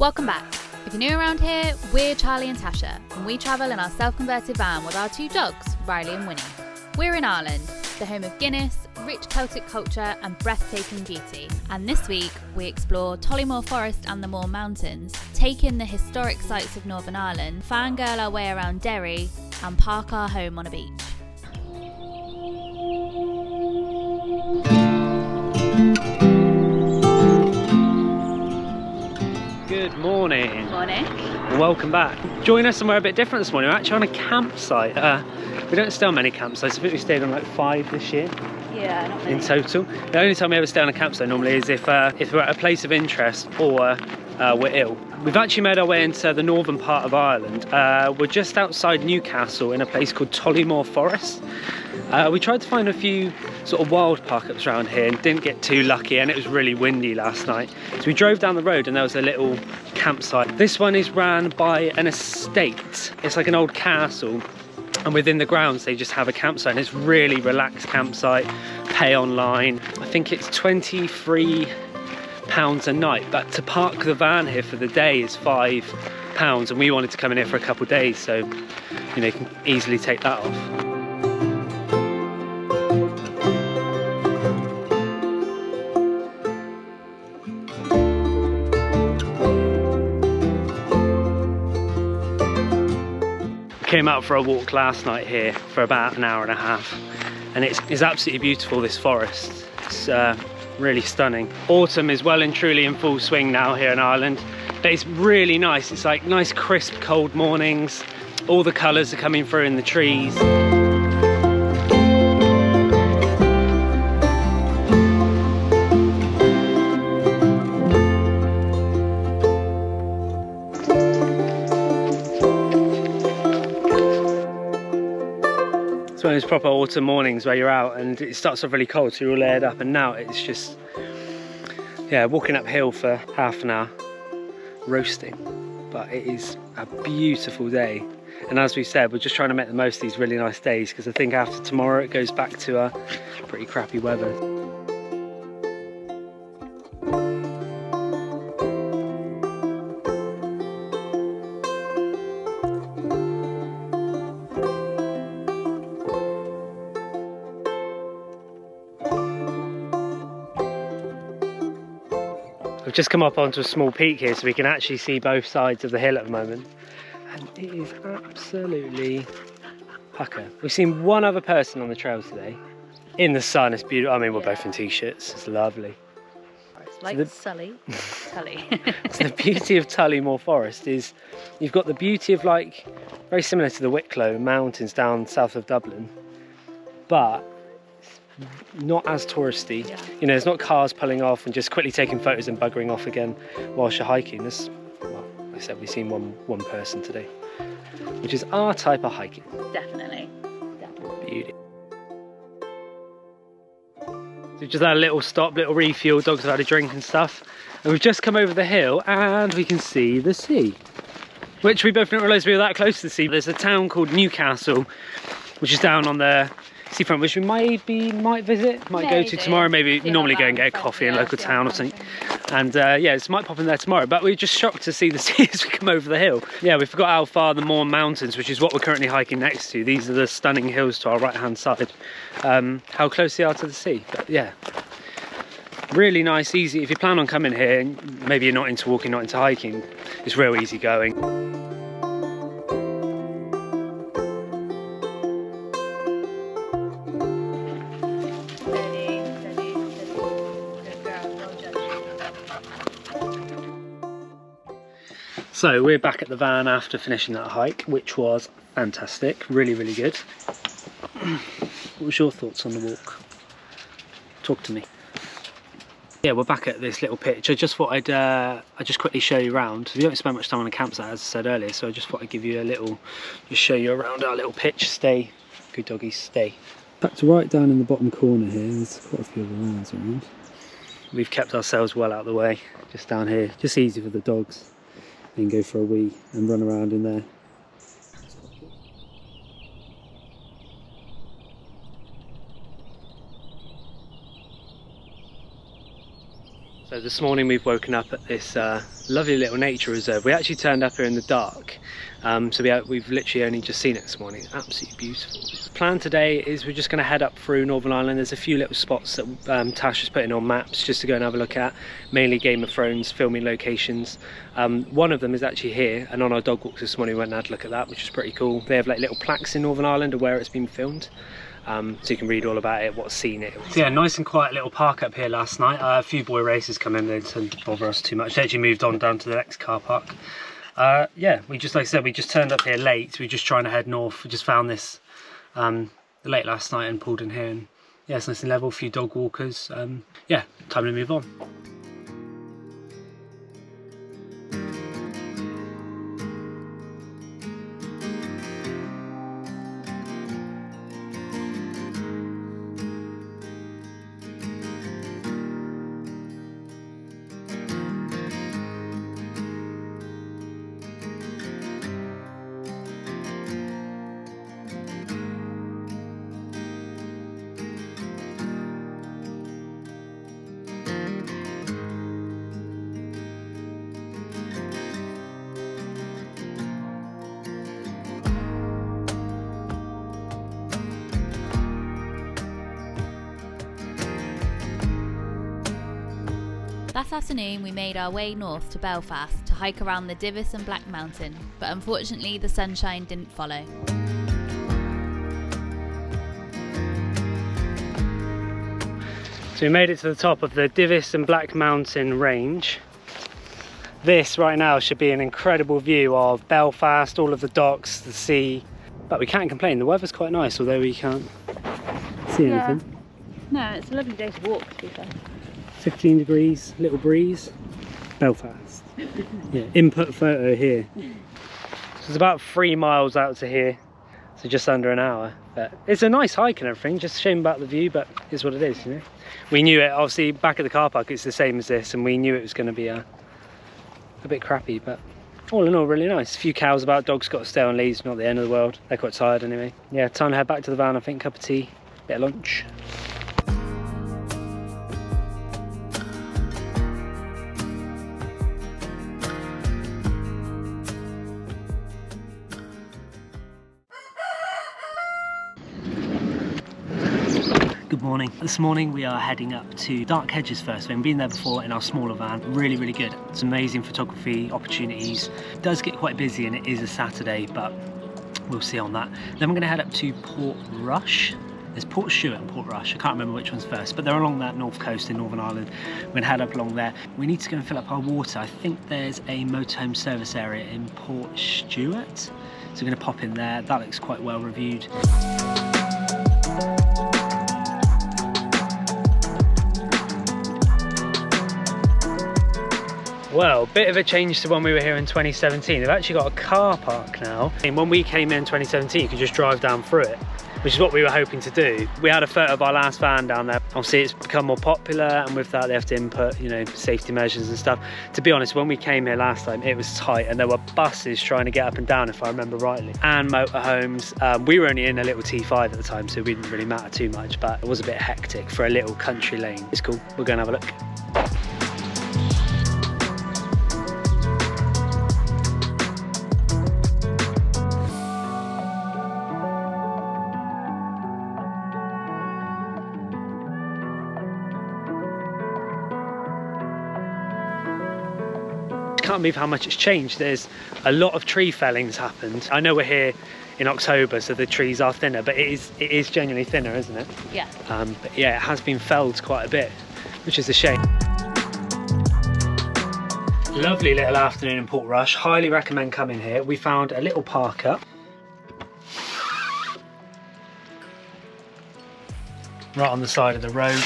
Welcome back. If you're new around here, we're Charlie and Tasha, and we travel in our self-converted van with our two dogs, Riley and Winnie. We're in Ireland, the home of Guinness, rich Celtic culture and breathtaking beauty. And this week, we explore Tollymore Forest and the Moor Mountains, take in the historic sights of Northern Ireland, fangirl our way around Derry, and park our home on a beach. Good morning. Morning. Welcome back. Join us somewhere a bit different this morning. We're actually on a campsite. We don't stay on many campsites. I think we stayed on like 5 this year. Yeah, not many. In total. The only time we ever stay on a campsite normally is if we're at a place of interest or we're ill. We've actually made our way into the northern part of Ireland. We're just outside Newcastle in a place called Tollymore Forest. We tried to find a few sort of wild park-ups around here and didn't get too lucky, and it was really windy last night. So we drove down the road and there was a little campsite. This one is ran by an estate. It's like an old castle, and within the grounds they just have a campsite, and it's really relaxed campsite. Pay online. I think it's £23 a night, but to park the van here for the day is £5, and we wanted to come in here for a couple of days, so you know, you can easily take that off. Came out for a walk last night here for about an hour and a half, and it's absolutely beautiful, this forest. It's really stunning. Autumn is well and truly in full swing now here in Ireland, but it's really nice. It's like nice crisp cold mornings, all the colours are coming through in the trees. It's one of those proper autumn mornings where you're out and it starts off really cold, so you're all layered up, and now it's just, yeah, walking uphill for half an hour, roasting. But it is a beautiful day, and as we said, we're just trying to make the most of these really nice days, because I think after tomorrow it goes back to pretty crappy weather. We've just come up onto a small peak here, so we can actually see both sides of the hill at the moment, and it is absolutely pucker. We've seen one other person on the trail today. In the sun, it's beautiful. I mean, we're both in t-shirts, it's lovely. It's like Tully. So the beauty of Tollymore Forest is you've got the beauty of, like, very similar to the Wicklow Mountains down south of Dublin, but not as touristy. Yeah. You know, there's not cars pulling off and just quickly taking photos and buggering off again whilst you're hiking. Well, like I said, we've seen one person today, which is our type of hiking. Definitely. Beauty. So just had a little stop, little refuel, dogs have had a drink and stuff, and we've just come over the hill and we can see the sea, which we both didn't realise we were that close to the sea. There's a town called Newcastle, which is down on the seafront, which we might visit, might go to tomorrow, maybe normally go and get a coffee in a local town or something. And yeah, this might pop in there tomorrow, but we're just shocked to see the sea as we come over the hill. Yeah, we forgot how far the Moor Mountains, which is what we're currently hiking next to, these are the stunning hills to our right hand side, how close they are to the sea. But yeah, really nice, easy. If you plan on coming here, and maybe you're not into walking, not into hiking, it's real easy going. So we're back at the van after finishing that hike, which was fantastic, really, really good. What was your thoughts on the walk? Talk to me. Yeah, we're back at this little pitch. I just thought I'd just quickly show you around. We don't spend much time on a campsite, as I said earlier, so I just thought I'd give you a little, just show you around our little pitch. Stay, good doggies, stay. Tucked right down in the bottom corner here, there's quite a few other lines around. We've kept ourselves well out of the way, just down here, just easy for the dogs. Then go for a wee and run around in there. So this morning we've woken up at this lovely little nature reserve. We actually turned up here in the dark, so we've literally only just seen it this morning. It's absolutely beautiful. The plan today is we're just going to head up through Northern Ireland. There's a few little spots that Tash has put in on maps just to go and have a look at, mainly Game of Thrones filming locations. One of them is actually here, and on our dog walks this morning we went and had a look at that, which is pretty cool. They have like little plaques in Northern Ireland of where it's been filmed. So you can read all about it, what scene it was. So yeah, nice and quiet little park up here last night. A few boy races come in, they didn't bother us too much. They actually moved on down to the next car park. Yeah, like I said, we just turned up here late. We were just trying to head north. We just found this late last night and pulled in here. And yeah, it's nice and level, a few dog walkers. Yeah, time to move on. That afternoon we made our way north to Belfast to hike around the Divis and Black Mountain, but unfortunately the sunshine didn't follow. So we made it to the top of the Divis and Black Mountain range. This right now should be an incredible view of Belfast, all of the docks, the sea, but we can't complain. The weather's quite nice, although we can't see anything. No, it's a lovely day to walk, to be fair. 15 degrees, little breeze. Belfast. Yeah, input photo here. So it's about 3 miles out to here, so just under an hour. But it's a nice hike and everything, just a shame about the view, but it's what it is, you know. We knew it, obviously back at the car park it's the same as this, and we knew it was going to be a bit crappy, but all in all really nice. A few cows about, dogs got to stay on leads, not the end of the world. They're quite tired anyway. Yeah, time to head back to the van, I think, cup of tea, bit of lunch. Good morning. This morning we are heading up to Dark Hedges first. We've been there before in our smaller van. Really, really good. It's amazing photography opportunities. It does get quite busy and it is a Saturday, but we'll see on that. Then we're going to head up to Port Rush. There's Port Stewart and Port Rush. I can't remember which one's first, but they're along that north coast in Northern Ireland. We're going to head up along there. We need to go and fill up our water. I think there's a motorhome service area in Port Stewart. So we're going to pop in there. That looks quite well reviewed. Well, bit of a change to when we were here in 2017. They've actually got a car park now. And when we came in 2017, you could just drive down through it, which is what we were hoping to do. We had a photo of our last van down there. Obviously it's become more popular, and with that they have to input, you know, safety measures and stuff. To be honest, when we came here last time, it was tight and there were buses trying to get up and down, if I remember rightly, and motorhomes. We were only in a little T5 at the time, so it didn't really matter too much, but it was a bit hectic for a little country lane. It's cool, we're going to have a look. Can't believe how much it's changed. There's a lot of tree fellings happened. I know we're here in October, so the trees are thinner, but it is genuinely thinner, isn't it? Yeah. But yeah, it has been felled quite a bit, which is a shame. Lovely little afternoon in Port Rush. Highly recommend coming here. We found a little park up right on the side of the road.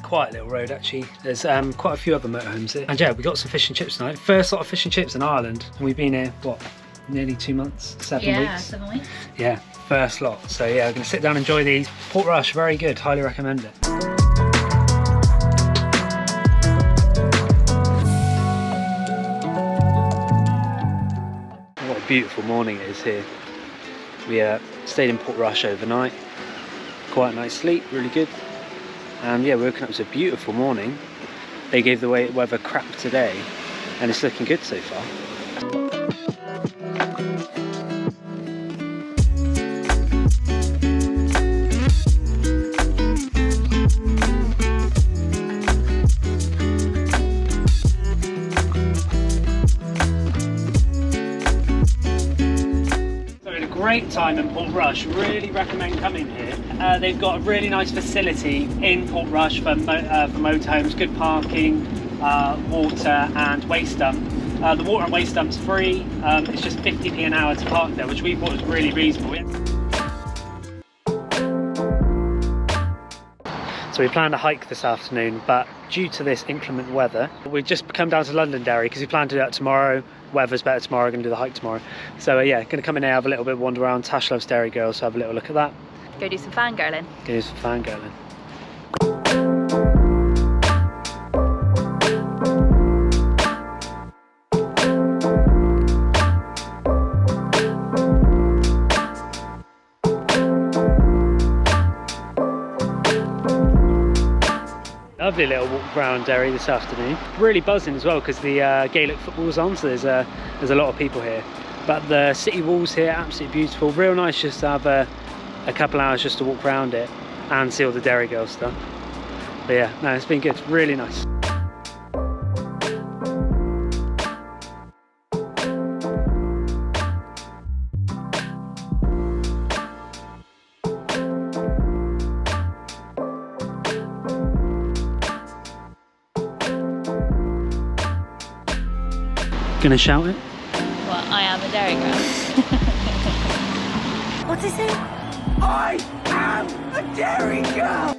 Quiet little road actually. There's quite a few other motorhomes here, and yeah, we got some fish and chips tonight. First lot of fish and chips in Ireland, and we've been here what, nearly 2 months, 7 weeks. Yeah, 7 weeks. Yeah, first lot. So yeah, we're gonna sit down and enjoy these. Port Rush, very good, highly recommend it. What a beautiful morning it is here. We stayed in Port Rush overnight. Quite a nice sleep, really good. And yeah, we're waking up to a beautiful morning. they gave the weather crap today, and it's looking good so far. Great time in Portrush, really recommend coming here. They've got a really nice facility in Portrush for motorhomes, good parking, water and waste dump. The water and waste dump's free, it's just 50p an hour to park there, which we thought was really reasonable. So we planned a hike this afternoon, but due to this inclement weather, we've just come down to Londonderry because we planned to do that tomorrow. Weather's better tomorrow, we're going to do the hike tomorrow. So yeah, going to come in here, have a little bit of wander around. Tash loves dairy girls, so have a little look at that. Go do some fangirling. Go do some fangirling. Lovely little walk around Derry this afternoon. Really buzzing as well because the Gaelic football's on, so there's a lot of people here. But the city walls here, absolutely beautiful. Real nice just to have a couple hours just to walk around it and see all the Derry girl stuff. But yeah, no, it's been good, really nice. Gonna shout it? Well, I am a dairy girl. What's he say? I am a dairy girl!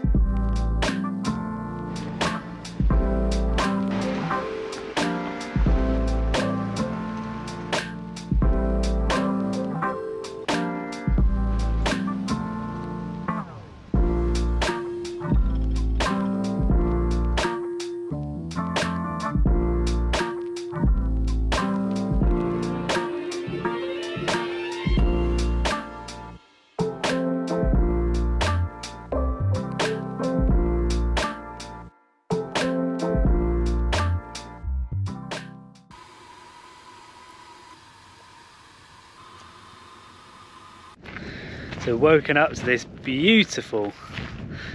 So woken up to this beautiful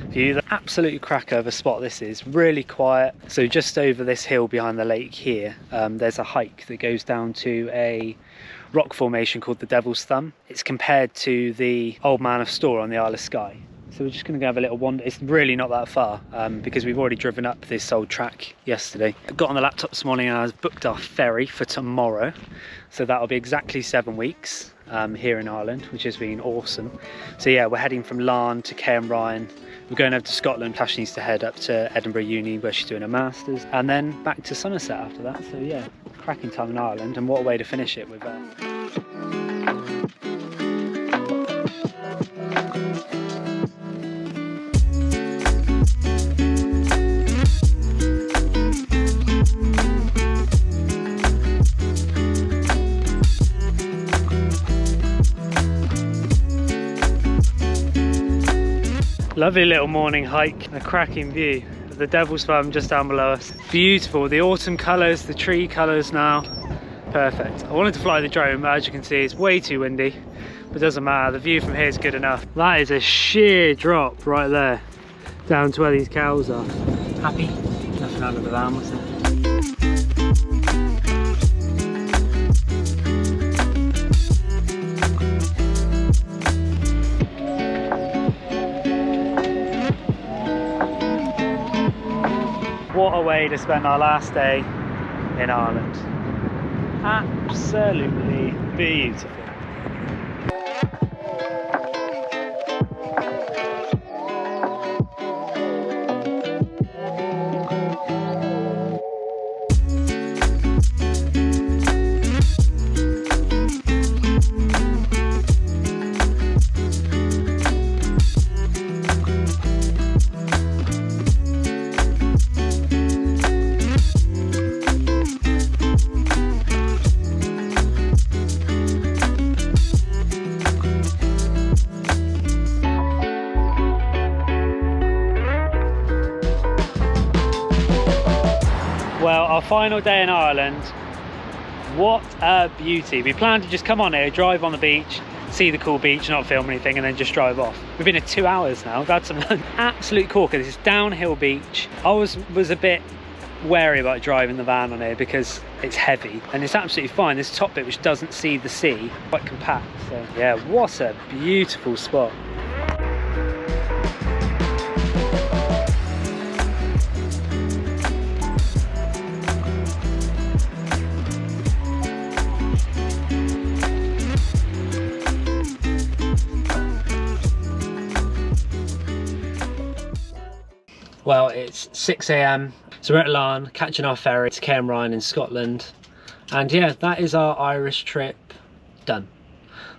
view, the absolute cracker of a spot this is, really quiet. So just over this hill behind the lake here, there's a hike that goes down to a rock formation called the Devil's Thumb. It's compared to the Old Man of Storr on the Isle of Skye. So we're just going to go have a little wander. It's really not that far because we've already driven up this old track yesterday. I got on the laptop this morning and I was booked our ferry for tomorrow. So that'll be exactly 7 weeks here in Ireland, which has been awesome. So yeah, we're heading from Larne to Cairnryan. We're going over to Scotland. Tash needs to head up to Edinburgh Uni where she's doing her Masters, and then back to Somerset after that. So yeah, cracking time in Ireland, and what a way to finish it with that. Lovely little morning hike, a cracking view of the Devil's Thumb just down below us. Beautiful, the autumn colours, the tree colours now. Perfect. I wanted to fly the drone, but as you can see, it's way too windy. But it doesn't matter, the view from here is good enough. That is a sheer drop right there, down to where these cows are. Happy? Nothing out of the van, was it? What a way to spend our last day in Ireland. Absolutely beautiful. Our final day in Ireland. What a beauty. We planned to just come on here, drive on the beach, see the cool beach, not film anything, and then just drive off. We've been here 2 hours now. We've had some absolute corker. This is downhill beach. I was a bit wary about driving the van on here because it's heavy, and it's absolutely fine. This top bit, which doesn't see the sea, quite compact. So yeah, what a beautiful spot. Well, it's 6 AM, so we're at Larne, catching our ferry to Cairnryan in Scotland. And yeah, that is our Irish trip done.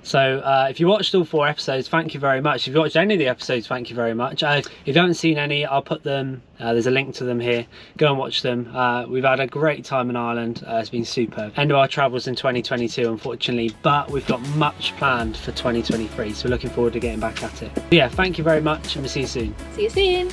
So if you watched all 4 episodes, thank you very much. If you watched any of the episodes, thank you very much. If you haven't seen any, I'll put them, there's a link to them here. Go and watch them. We've had a great time in Ireland. It's been superb. End of our travels in 2022, unfortunately, but we've got much planned for 2023. So we're looking forward to getting back at it. But yeah, thank you very much, and we'll see you soon. See you soon.